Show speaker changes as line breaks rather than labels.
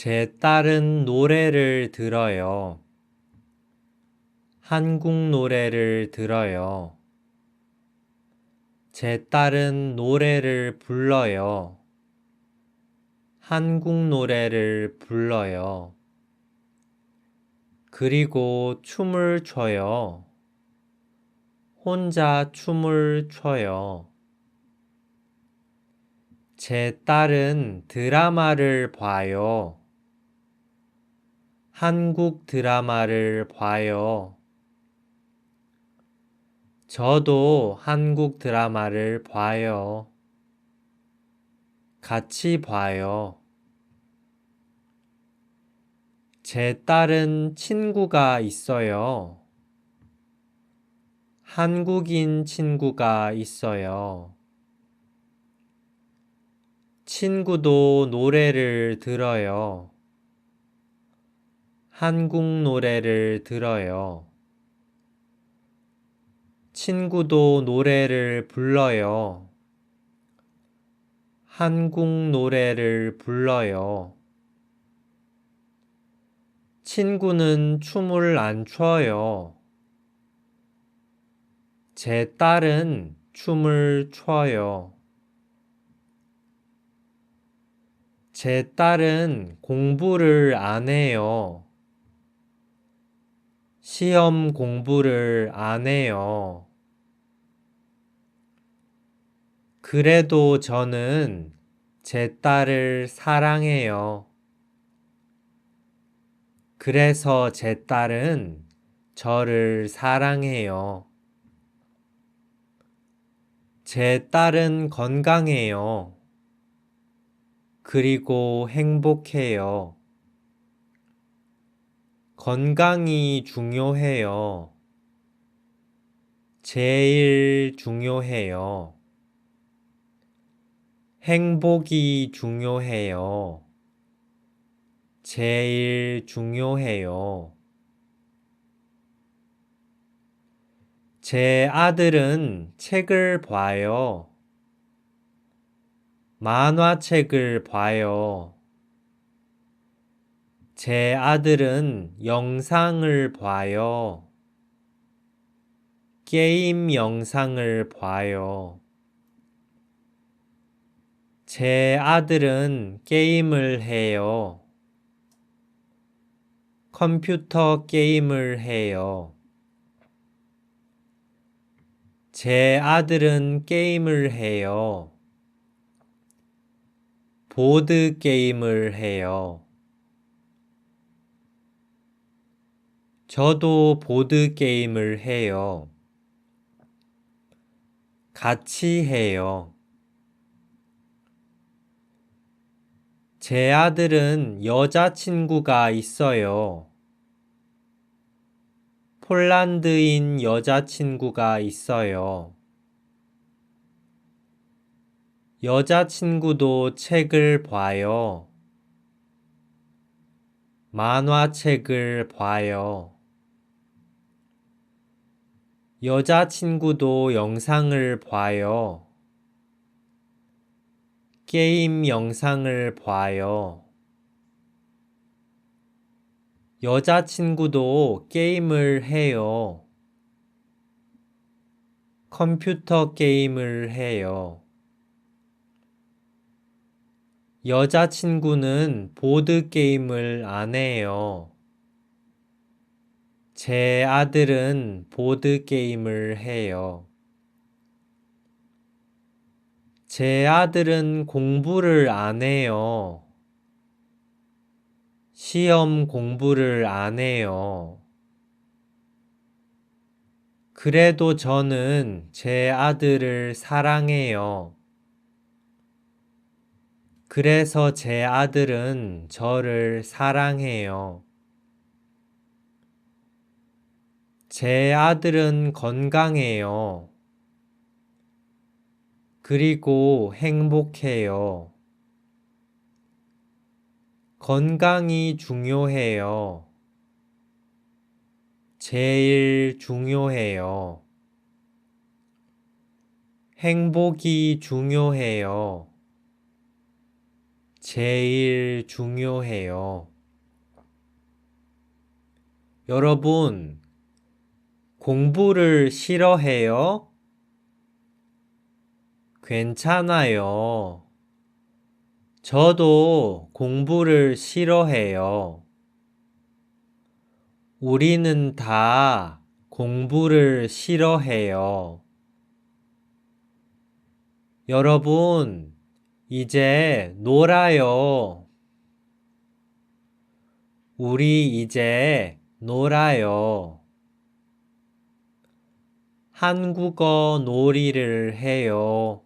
제 딸은 노래를 들어요. 한국 노래를 들어요. 제 딸은 노래를 불러요. 한국 노래를 불러요. 그리고 춤을 춰요. 혼자 춤을 춰요. 제 딸은 드라마를 봐요. 한국 드라마를 봐요. 저도 한국 드라마를 봐요. 같이 봐요. 제 딸은 친구가 있어요. 한국인 친구가 있어요. 친구도 노래를 들어요. 한국 노래를 들어요. 친구도 노래를 불러요. 한국 노래를 불러요. 친구는 춤을 안 춰요. 제 딸은 춤을 춰요. 제 딸은 공부를 안 해요. 시험 공부를 안 해요. 그래도 저는 제 딸을 사랑해요. 그래서 제 딸은 저를 사랑해요. 제 딸은 건강해요. 그리고 행복해요. 건강이 중요해요. 제일 중요해요. 행복이 중요해요. 제일 중요해요. 제 아들은 책을 봐요. 만화책을 봐요. 제 아들은 영상을 봐요. 게임 영상을 봐요. 제 아들은 게임을 해요. 컴퓨터 게임을 해요. 제 아들은 게임을 해요. 보드 게임을 해요. 저도 보드 게임을 해요. 같이 해요. 제 아들은 여자친구가 있어요. 폴란드인 여자친구가 있어요. 여자친구도 책을 봐요. 만화책을 봐요. 여자친구도 영상을 봐요. 게임 영상을 봐요. 여자친구도 게임을 해요. 컴퓨터 게임을 해요. 여자친구는 보드게임을 안 해요. 제 아들은 보드게임을 해요. 제 아들은 공부를 안 해요. 시험 공부를 안 해요. 그래도 저는 제 아들을 사랑해요. 그래서 제 아들은 저를 사랑해요. 제 아들은 건강해요. 그리고 행복해요. 건강이 중요해요. 제일 중요해요. 행복이 중요해요. 제일 중요해요. 여러분, 공부를 싫어해요? 괜찮아요. 저도 공부를 싫어해요. 우리는 다 공부를 싫어해요. 여러분, 이제 놀아요. 우리 이제 놀아요. 한국어 놀이를 해요.